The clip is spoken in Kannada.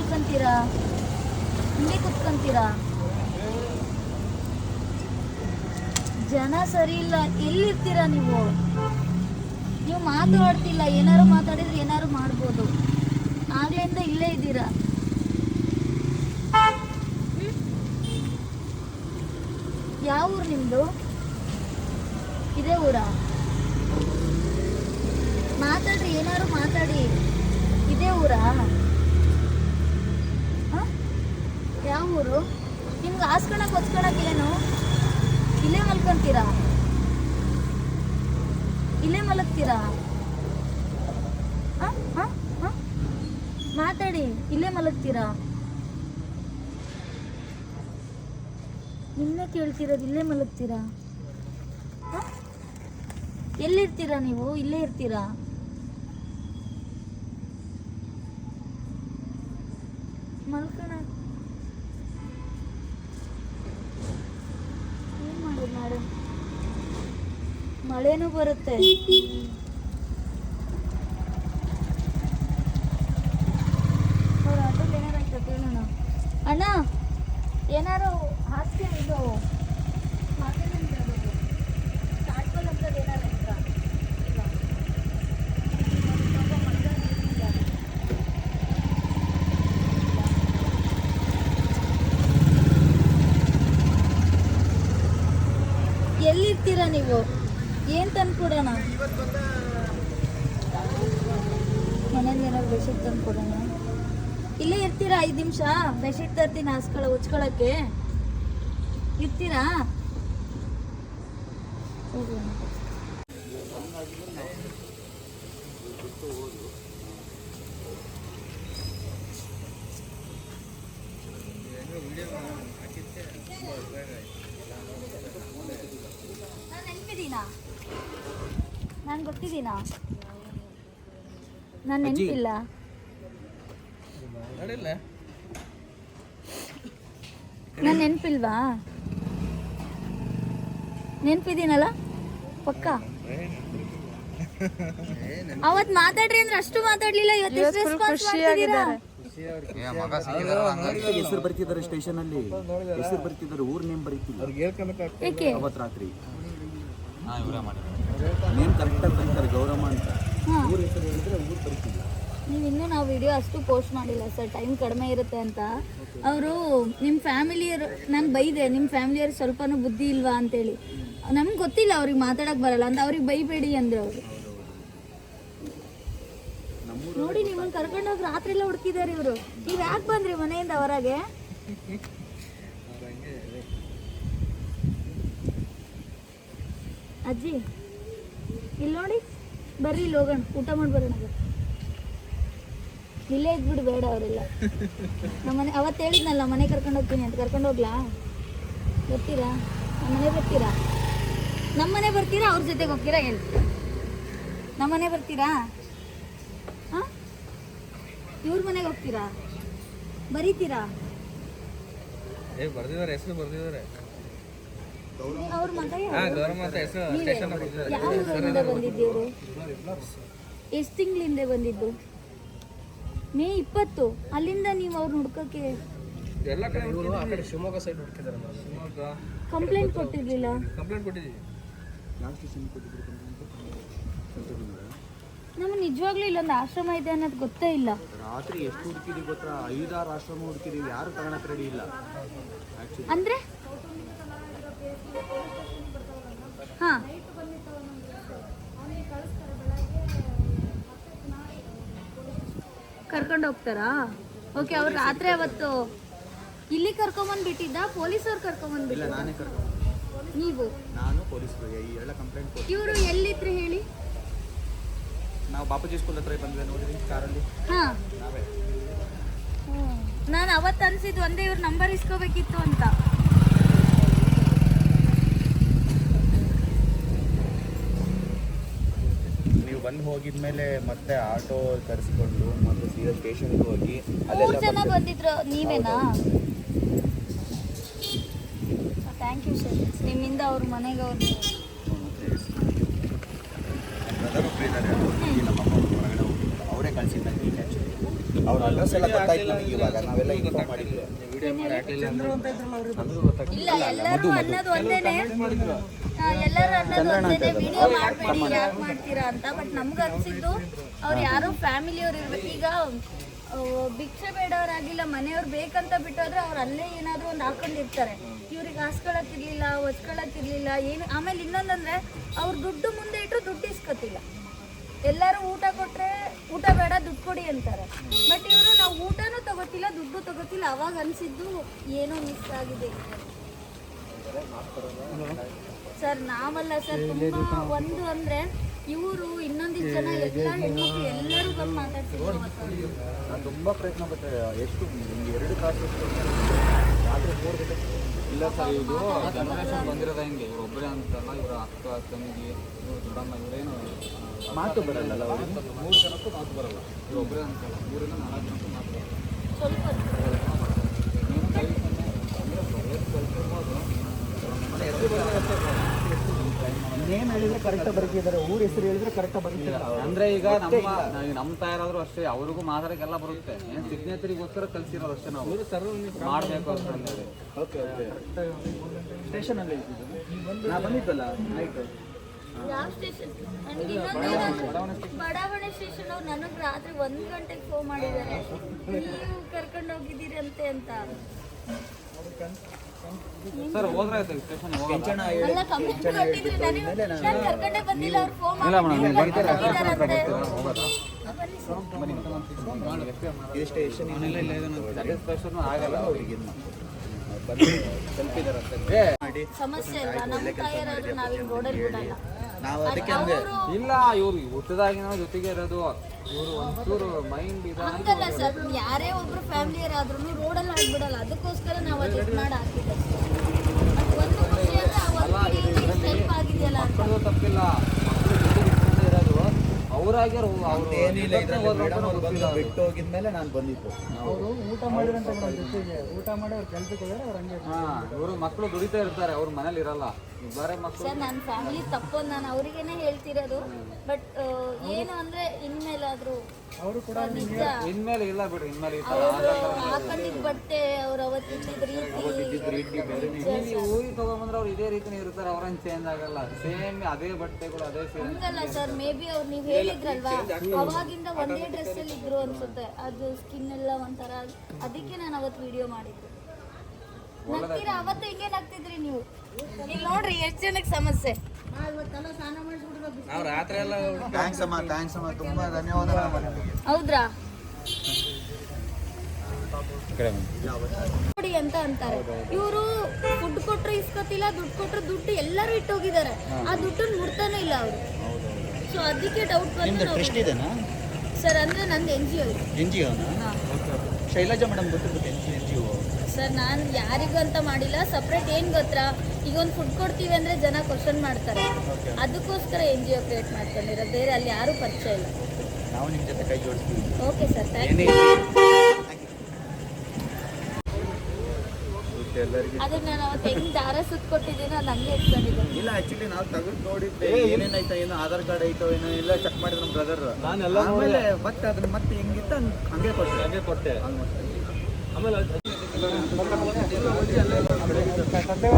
ಮಲ್ಕೊಂತೀರಾ? ಹಿಂಗೆ ಕುತ್ಕೊಂತೀರಾ? ಜನ ಸರಿ ಇಲ್ಲ. ಎಲ್ಲಿರ್ತೀರಾ ನೀವು? ನೀವು ಮಾತಾಡ್ತಿಲ್ಲ. ಏನಾರು ಮಾತಾಡಿದ್ರೆ ಏನಾರು ಮಾಡ್ಬೋದು. ಆಗ್ಲಿಂದ ಇಲ್ಲೇ ಇದ್ದೀರಾ. ಯಾವ ಊರು ನಿಮ್ದು? ಇದೇ ಊರಾ? ಮಾತಾಡ್ರಿ, ಏನಾರು ಮಾತಾಡಿ. ಇದೇ ಊರಾ? ಯಾವ ಊರು? ನಿಮ್ಗೆ ಹಾಸ್ಕೊಳಕ್ ಹೊಚ್ಕೊಳಕ್ಕೇನು? ಇಲ್ಲೇ ಮಲ್ಕೊಂತೀರಾ? ಇಲ್ಲೇ ಮಲಗ್ತೀರಾ? ಮಾತಾಡಿ. ಇಲ್ಲೇ ಮಲಗ್ತೀರಾ? ನಿನ್ನೆ ಕೇಳ್ತಿರೋದು. ಇಲ್ಲೇ ಮಲಗ್ತೀರಾ? ಎಲ್ಲಿರ್ತೀರಾ ನೀವು? ಇಲ್ಲೇ ಇರ್ತೀರಾ? ಮಲ್ಕೋಣ. ಏನ್ ಮಾಡೋದು ಮಾಡು? ಮಳೆನೂ ಬರುತ್ತೆ. ಅವ್ರ ಆಟೋಲ್ಲಿ ಏನಾರಾಯ್ತು ಕೇಳೋಣ. ಅಣ್ಣ, ಏನಾರು ಹಾಸ್ಯ ಇದು ಸ್ಟಾರ್ಟ್ಗಳು ಅಂತದ್ದು ಏನಾರಾಯ್ತಾ? ಎಲ್ಲಿರ್ತೀರಾ ನೀವು? ಏನ್ ತಂದ್ಕೊಡೋಣ? ಮನೇಲಿ ಏನಾದ್ರು ಬೆಡ್ಶೀಟ್ ತಂದ್ಕೊಡೋಣ? ಇಲ್ಲೇ ಇರ್ತೀರಾ? 5 ನಿಮಿಷ ಬೆಡ್ಶೀಟ್ ತರ್ತೀನಿ ಉಚ್ಕೊಳಕ್ಕೆ. ಇರ್ತೀರಾ? ನಾನು ನೆನಪಿದ್ದೀನಾ? ನಾನು ಗೊತ್ತಿದ್ದೀನಾ? ನಾನು ನೆನಪಿಲ್ಲ. ನಾನು ನೆನಪಿಲ್ವಾ? ನೆನಪಿದ್ದೀನಲ್ಲ ಪಕ್ಕ. ಅವತ್ ಮಾತಾಡ್ರಿ ಅಂದ್ರೆ ಅಷ್ಟು ಮಾತಾಡ್ಲಿಲ್ಲ. ಇವತ್ತು ರೆಸ್ಪಾನ್ಸ್ ಮಾಡ್ತಿದ್ದೀರಾ? ಹೆಸರು ಬರ್ತಿದ್ದಾರೆ ಸ್ಟೇಷನ್ ಅಲ್ಲಿ. ಹೆಸರು ಬರ್ತಿದ್ದಾರೆ, ಊರ್ ನೇಮ್ ಬರೀತಿಲ್ಲ. ಏಕೆ? ಅವತ್ತು ರಾತ್ರಿ ನೇಮ್ ಕರೆಕ್ಟಾಗಿ ಬರೀತಾರೆ, ಗೌರಮ್ಮ ಅಂತ. ಊರ್ ಹೆಸರು ಹೇಳಿದ್ರೆ ಊರ್ ಬರೀತಿಲ್ಲ. ನೀವಿನ್ನೂ ನಾವು ವಿಡಿಯೋ ಅಷ್ಟು ಪೋಸ್ಟ್ ಮಾಡಿಲ್ಲ ಸರ್, ಟೈಮ್ ಕಡಿಮೆ ಇರುತ್ತೆ ಅಂತ. ಅವರು ನಿಮ್ಮ ಫ್ಯಾಮಿಲಿಯರು, ನಾನು ಬೈದೆ, ನಿಮ್ಮ ಫ್ಯಾಮಿಲಿಯರು ಸ್ವಲ್ಪನೂ ಬುದ್ಧಿ ಇಲ್ವಾ ಅಂತೇಳಿ. ನಮ್ಗೆ ಗೊತ್ತಿಲ್ಲ ಅವ್ರಿಗೆ ಮಾತಾಡೋಕೆ ಬರಲ್ಲ ಅಂತ. ಅವ್ರಿಗೆ ಬೈಬೇಡಿ ಅಂದರು ಅವರು. ನೋಡಿ, ನಿಮ್ಮನ್ನು ಕರ್ಕೊಂಡೋಗಿ ರಾತ್ರಿ ಎಲ್ಲ ಹುಡುಕಿದ್ದಾರೆ ಇವರು. ನೀವು ಯಾಕೆ ಬಂದ್ರಿ ಮನೆಯಿಂದ ಹೊರಗೆ? ಅಜ್ಜಿ ಇಲ್ಲಿ ನೋಡಿ, ಬರ್ರಿ ಇಲ್ಲಿ ಹೋಗೋಣ, ಊಟ ಮಾಡಿ ಬರೋಣ. ಇಲ್ಲೇ ಇದ್ಬಿಡು, ಬೇಡ ಅವರೆಲ್ಲ. ನಮ್ಮನೆ ಅವತ್ತು ಹೇಳಿದ್ನಲ್ಲ ಮನೆ ಕರ್ಕೊಂಡು ಹೋಗ್ತೀನಿ ಅಂತ. ಕರ್ಕೊಂಡು ಹೋಗ್ಲಾ? ಬರ್ತೀರಾ? ನಮ್ಮನೆ ಬರ್ತೀರಾ? ನಮ್ಮನೆ ಬರ್ತೀರಾ? ಅವ್ರ ಜೊತೆಗೆ ಹೋಗ್ತೀರಾ? ಹೇಳಿ, ನಮ್ಮನೆ ಬರ್ತೀರಾ? ಹಾಂ, ಇವ್ರ ಮನೆಗೆ ಹೋಗ್ತೀರಾ? ಬರೀತೀರಾ? ಅವ್ರ ಮಗ ಯಾವ ಊರಿಂದ ಬಂದಿದ್ದೀವರು? ಎಷ್ಟು ತಿಂಗಳಿಂದ ಬಂದಿದ್ದು? ಮೇ 20. ಅಲ್ಲಿಂದ ನೀವು ಅವ್ರನ್ನ ಹುಡ್ಕಕ್ಕೆ ಕಂಪ್ಲೇಂಟ್ ಕೊಟ್ಟಿರ್ಲಿಲ್ಲ? ನಮ್ಗೆ ನಿಜವಾಗ್ಲೂ ಇಲ್ಲೊಂದು ಆಶ್ರಮ ಇದೆ ಅನ್ನೋದು ಗೊತ್ತೇ ಇಲ್ಲ. ರಾತ್ರಿ ಎಷ್ಟು ಹುಡುಕಿದೀವಿ ಗೊತ್ತಾ? 5-6 ಆಶ್ರಮ ಹುಡುಕಿದೀವಿ, ಯಾರು ತಗೊಳಕ್ ರೆಡಿ ಇಲ್ಲ. ಅಂದ್ರೆ ಹಾಂ, ಕರ್ಕೊಂಡು ಹೋಗ್ತಾರಾ? ಓಕೆ. ಅವ್ರು ರಾತ್ರಿ ಅವತ್ತು ಇಲ್ಲಿ ಕರ್ಕೊಂಬಂದು ಬಿಟ್ಟಿದ್ದ? ಪೊಲೀಸವ್ರು ಕರ್ಕೊಂಬಂದು ಬಿಟ್ಟಿದ್ದ? ನಾನೇ ನೀವು? ನಾನು ಪೊಲೀಸರು ಈ ಎಲ್ಲ ಕಂಪ್ಲೇಂಟ್ ಕೊಟ್ಟು. ಇವರು ಎಲ್ಲಿದ್ರು ಹೇಳಿ? ನಾವು ಬಾಪೂಜಿ ಸ್ಕೂಲ್ ಹತ್ರ ಬಂದ್ವಿ ನೋಡಿದ್ರಿ ಕಾರಲ್ಲಿ. ಹಾಂ, ನಾನು ಅವತ್ತು ಅನ್ಸಿದ್ದು ಒಂದೇ, ಇವ್ರ ನಂಬರ್ ಇಸ್ಕೋಬೇಕಿತ್ತು ಅಂತ. ನೀವು ಬಂದು ಹೋಗಿದ್ಮೇಲೆ ಮತ್ತೆ ಆಟೋ ಕರೆಸಿಕೊಂಡು ಮತ್ತೆ ಸೀದಾ ಸ್ಟೇಷನ್ಗೆ ಹೋಗಿ 3 ಜನ ಬಂದಿದ್ರು. ನೀವೇನಾ? Thank you sir. ನಿಮ್ಮಿಂದ ಅವ್ರ ಮನೆಗೆ ಅವ್ರು ಅವರೇ ಕಳಿಸಿದ್ದಂಗೆ ಅವ್ರ ಅಡ್ರೆಸ್ ಎಲ್ಲ ಗೊತ್ತಾಯ್ತು ನಮಗೆ ಇವಾಗ, ನಾವೆಲ್ಲ ಇನ್ಫಾರ್ಮ್ ಮಾಡಿದ್ವಿ. ಇಲ್ಲ ಎಲ್ಲರೂ ಅನ್ನೋದು ಒಂದೇನೆ, ಎಲ್ಲರೂ ಅನ್ನೋದು ಒಂದೇನೆ, ವಿಡಿಯೋ ಮಾಡಬೇಡಿ ಯಾಕೆ ಮಾಡ್ತೀರಾ ಅಂತ. ಬಟ್ ನಮ್ಗೆ ಅನ್ಸಿದ್ದು ಅವ್ರು ಯಾರೋ ಫ್ಯಾಮಿಲಿಯವ್ರು ಇರ್ಬೇಕು. ಈಗ ಭಿಕ್ಷೆ ಬೇಡವರಾಗಿಲ್ಲ, ಮನೆಯವ್ರು ಬೇಕಂತ ಬಿಟ್ಟೋದ್ರೆ ಅವ್ರು ಅಲ್ಲೇ ಏನಾದರೂ ಒಂದು ಹಾಕೊಂಡಿರ್ತಾರೆ. ಇವ್ರಿಗೆ ಹಾಸ್ಕೊಳಕ್ಕಿರ್ಲಿಲ್ಲ, ಹೊಚ್ಕೊಳಕ್ಕಿರ್ಲಿಲ್ಲ ಏನು. ಆಮೇಲೆ ಇನ್ನೊಂದಂದ್ರೆ ಅವ್ರು ದುಡ್ಡು ಮುಂದೆ ಇಟ್ಟರು ದುಡ್ಡು ಇಸ್ಕೊತಿಲ್ಲ. ಎಲ್ಲರೂ ಊಟ ಕೊಟ್ಟರೆ ಊಟ ಬೇಡ ದುಡ್ಡು ಕೊಡಿ ಅಂತಾರೆ. ಬಟ್ ಇವರು ನಾವು ಊಟನೂ ತಗೋತಿಲ್ಲ, ದುಡ್ಡು ತಗೋತಿಲ್ಲ. ಅವಾಗ ಅನಿಸಿದ್ದು ಏನೋ ಮಿಸ್ ಆಗಿದೆ ಸರ್. ನಾವಲ್ಲ ಸರ್, ತುಂಬ ಒಂದು ಅಂದರೆ ಇವರು ಇನ್ನೊಂದಿಷ್ಟು ಜನ ಎಲ್ಲ ಹೆಣ್ಮಕ್ಳು ಎಲ್ಲರೂ ಬಂದು ಮಾತಾಡ್ತಿದ್ರು. ನಾನು ತುಂಬ ಪ್ರಯತ್ನ ಪಟ್ಟೆ, ಎಷ್ಟು 2 ತಾಸು ರಾತ್ರಿ 4 ಗಂಟೆ. ಇಲ್ಲ ಸರ್, ಇದು ಜನರೇಷನ್ ಬಂದಿರೋದು ಹೆಂಗೆ, ಇವ್ರು ಒಬ್ಬರೇ ಅಂತಲ್ಲ, ಇವರ ಅಕ್ಕ ತಂಗಿ ಇವ್ರು ದೊಡ್ಡಮ್ಮ ಇವರೇನು ಮಾತು ಬರಲ್ಲ ಅವ್ರಿಗೆ. 3 ಜನಕ್ಕೂ ಮಾತು ಬರಲ್ಲ. ಇವ್ರು ಒಬ್ಬರೇ ಅಂತಲ್ಲ, 3 ಇಂದ 4 ಜನಕ್ಕೂ ಮಾತು ಬರಲ್ಲ. ಸ್ವಲ್ಪ ನೇಮ್ ಹೇಳಿದ್ರೆ ಕರೆಕ್ಟಾಗಿ ಬರ್ತಿದ್ದಾರೆ, ಊರ ಹೆಸರು ಹೇಳಿದ್ರೆ ಕರೆಕ್ಟಾಗಿ ಬರ್ತಿದ್ದಾರೆ. ಅಂದ್ರೆ ಈಗ ನಮ್ಮ ತಾಯರಾದ್ರೂ ಅಷ್ಟೇ, ಅವ್ರಿಗೂ ಮಾತಾಡಕ್ಕೆಲ್ಲ ಬರುತ್ತೆ. ಏನು ಸಿಗ್ನೇಚರಿಗೋಸ್ಕರ ಕಲ್ಸಿರೋದು ಅಷ್ಟೇ, ನಾವು ಮಾಡಬೇಕು ಅಂತ ಹೇಳಿ. Okay okay. ಸ್ಟೇಷನಲ್ಲಿ ನಾ ಬಂದಿದ್ದಲ್ಲ ನೈಟ್. ಯಾವ ಸ್ಟೇಷನ್? ನನಗೆ ಇನ್ನೊಂದು ಬಡಾವಣೆ ಸ್ಟೇಷನ್ ಅವ್ರು ನನಗೆ ರಾತ್ರಿ 1 ಗಂಟೆಗೆ ಫೋನ್ ಮಾಡಿದ್ದಾರೆ, ನೀವು ಕರ್ಕೊಂಡು ಹೋಗಿದ್ದೀರಿ ಅಂತೆ ಅಂತ. ಸರ್ ಹೋದ್ರೆ ಆಯ್ತು ಸ್ಟೇಷನ್ ಕೆಂಚಣ್ಣ ಅಲ್ಲ, ಕಂಪ್ಲೇಂಟ್ ಕೊಟ್ಟಿದ್ರಿ, ನಾನು ಕರ್ಕೊಂಡೇ ಬಂದಿಲ್ಲ. ಅವ್ರು ಫೋನ್ ಇಲ್ಲ ಮೇಡಮ್, ಮಾಡಿದ್ದಾರೆ ಇದು ಸ್ಟೇಷನ್ ಸ್ಟೇಷನ್ ಆಗಲ್ಲ ಅವರಿಗೆ ತಲುಪಿದಾರಂತೆ ಮಾಡಿ ಸಮಸ್ಯೆ ಇಲ್ಲ. ನಮ್ಮ ತಾಯರಾದ್ರು ನಾವಿಂಗ್ ರೋಡಲ್ಲಿ ಬಿಡಲ್ಲ. ನಾವು ಅದಕ್ಕೆ ಹಂಗೆ ಅವರು ಇಲ್ಲ, ಇವ್ರು ಹುಟ್ಟದಾಗಿನ ಜೊತೆಗೆ ಇರೋದು. ಇವರು ಒಂಚೂರು ಮೈಂಡ್ ಹಂಗಲ್ಲ ಸರ್, ಯಾರೇ ಒಬ್ರು ಫ್ಯಾಮಿಲಿಯರಾದ್ರೂ ರೋಡಲ್ಲಿ ಆಗ್ಬಿಡಲ್ಲ. ಅದಕ್ಕೋಸ್ಕರ ನಾವು ಅದು ಇದು ಮಾಡಿ ಹಾಕಿದ್ದೆ. ಒಂದು ಖುಷಿ ಅಂದ್ರೆ ಆ ಒಂದು ಹೆಲ್ಪ್ ಆಗಿದೆಯಲ್ಲ ಅಂತ. ಮಕ್ಕಳು ತಪ್ಪಿಲ್ಲ, ಮಕ್ಕಳು ಜೊತೆಗೆ ಇಟ್ಕೊಂಡೇ ಇರೋದು. ಅವರಾಗೆ ಅವ್ರು ಏನಿಲ್ಲ. ಇದರಲ್ಲಿ ಮೇಡಮ್ ಅವ್ರು ಬಂದು ಬಿಟ್ಟು ಹೋಗಿದ್ಮೇಲೆ ನಾನು ಬಂದಿದ್ದು. ಅವರು ಊಟ ಮಾಡಿರಂತ ಜೊತೆಗೆ ಊಟ ಮಾಡಿ ಅವ್ರು ಕೆಲ್ಸಕ್ಕೆ ಹೋದ್ರೆ ಅವ್ರು ಹಂಗೆ ಇವರು ಮಕ್ಕಳು ದುಡಿತಾ ಇರ್ತಾರೆ, ಅವ್ರ ಮನೇಲಿ ಇರಲ್ಲ. ಬೇರೆ ಮಕ್ಕಳು ಸರ್, ನನ್ನ ಫ್ಯಾಮಿಲಿ ತಪ್ಪು ನಾನು ಅವರಿಗೇನೆ ಹೇಳ್ತಿರೋದು. ಬಟ್ ಏನು ಅಂದ್ರೆ ಇನ್ಮೇಲಾದ್ರೂ ಅವರು ಕೂಡ ನಿಜ ಇನ್ಮೇಲೆ ಇಲ್ಲ ಬಿಡ್ರಿ, ಇನ್ಮೇಲೆ ಈ ತರ ಅವರು ಹಾಕೊಂಡಿದ್ದ ಬಟ್ಟೆ, ಅವ್ರು ಅವತ್ತಿದ್ದ ರೀತಿ ನೀವು ಊರಿಗೆ ತಗೊಂಡ್ಬಂದ್ರೆ ಅವ್ರು ಇದೇ ರೀತಿನೇ ಇರ್ತಾರೆ, ಅವ್ರೇನು ಚೇಂಜ್ ಆಗಲ್ಲ. ಸೇಮ್ ಅದೇ ಬಟ್ಟೆಗಳು, ಅದೇ ಸೇಮ್. ಹಂಗಲ್ಲ ಸರ್, ಮೇ ಬಿ ಅವ್ರು ನೀವು ಹೇಳಿದ್ರಲ್ವಾ, ಅವಾಗಿಂದ ಒಂದೇ ಡ್ರೆಸ್ ಅಲ್ಲಿ ಇದ್ರು ಅನ್ಸುತ್ತೆ. ಅದು ಸ್ಕಿನ್ ಎಲ್ಲ ಒಂಥರ, ಅದಕ್ಕೆ ನಾನು ಅವತ್ತು ವಿಡಿಯೋ ಮಾಡಿದ್ದು. ನಗ್ತೀರಾ? ಅವತ್ತು ಹಿಂಗೆ ನಗ್ತಿದ್ರಿ ನೀವು. ಈಗ ನೋಡ್ರಿ ಎಷ್ಟು ಜನಕ್ಕೆ ಸಮಸ್ಯೆ. ನಾವು ರಾತ್ರಿ ಎಲ್ಲ ಥ್ಯಾಂಕ್ಸ್ ಅಮ್ಮ ತುಂಬ ಧನ್ಯವಾದ. ಹೌದ್ರಾ? ನೋಡಿ ಅಂತ ಅಂತಾರೆ ಇವರು. ಫುಡ್ ಕೊಟ್ರು ಇಸ್ಕೊತಿಲ್ಲ, ದುಡ್ಡು ಕೊಟ್ರು ದುಡ್ಡು ಎಲ್ಲರೂ ಇಟ್ಟೋಗಿದ್ದಾರೆ. ಆ ದುಡ್ಡನ್ನು ಮುಟ್ತಾನೆ ಇಲ್ಲ ಅವರು. ಸೊ ಅದಕ್ಕೆ ಡೌಟ್ ಬಂದು ಟ್ರಸ್ಟ್ ಇದೆನಾ ಸರ್. ಅಂದ್ರೆ ನಂದು NGO ಇದೆ. NGOನಾ? ಶೈಲಜಾ ಮೇಡಮ್ ಗೊತ್ತಿರುತ್ತೆ NGO. ಸರ್, ನಾನು ಯಾರಿಗೂ ಅಂತ ಮಾಡಿಲ್ಲ. ಸಪ್ರೇಟ್ ಏನು ಗೊತ್ತಾ, ಈಗ ಒಂದು ಫುಡ್ ಕೊಡ್ತೀವಿ ಅಂದರೆ ಜನ ಕ್ವಶನ್ ಮಾಡ್ತಾರೆ. ಅದಕ್ಕೋಸ್ಕರ NGO ಕ್ರಿಯೇಟ್ ಮಾಡ್ಕೊಂಡಿರೋ, ಬೇರೆ ಅಲ್ಲಿ ಯಾರೂ ಪರಿಚಯ ಇಲ್ಲ. ನಾವು ನಿಮ್ಮ ಜೊತೆ ಕೈ ಜೋಡಿಸ್ತೀವಿ. Okay sir, thank you. ಎಲ್ಲರಿಗೆ ಅದನ್ನ ನಾನು ಅವತ್ತು ಹೆಂಗೆ ದಾರ ಸುತ್ತ ಕೊಟ್ಟಿದ್ದೀನೋ ಅದು ಹಂಗೆ ಇಟ್ಕೊಂಡಿದ್ದೀನಿ. ಇಲ್ಲ, ಆಕ್ಚುಲಿ ನಾವು ತೆಗೆದು ನೋಡಿದ್ದೆ ಏನೇನಾಯ್ತಾ, ಏನೋ ಆಧಾರ್ ಕಾರ್ಡ್ ಐತೋ ಏನೋ ಎಲ್ಲ ಚೆಕ್ ಮಾಡಿದ್ರು ನಮ್ಮ ಬ್ರದರ್. ನಾನೆಲ್ಲ ಆಮೇಲೆ ಮತ್ತೆ ಅದನ್ನ ಮತ್ತೆ ಹೆಂಗಿತ್ತು ಹಂಗೆ ಕೊಟ್ಟೆ. ಸದ್ಯ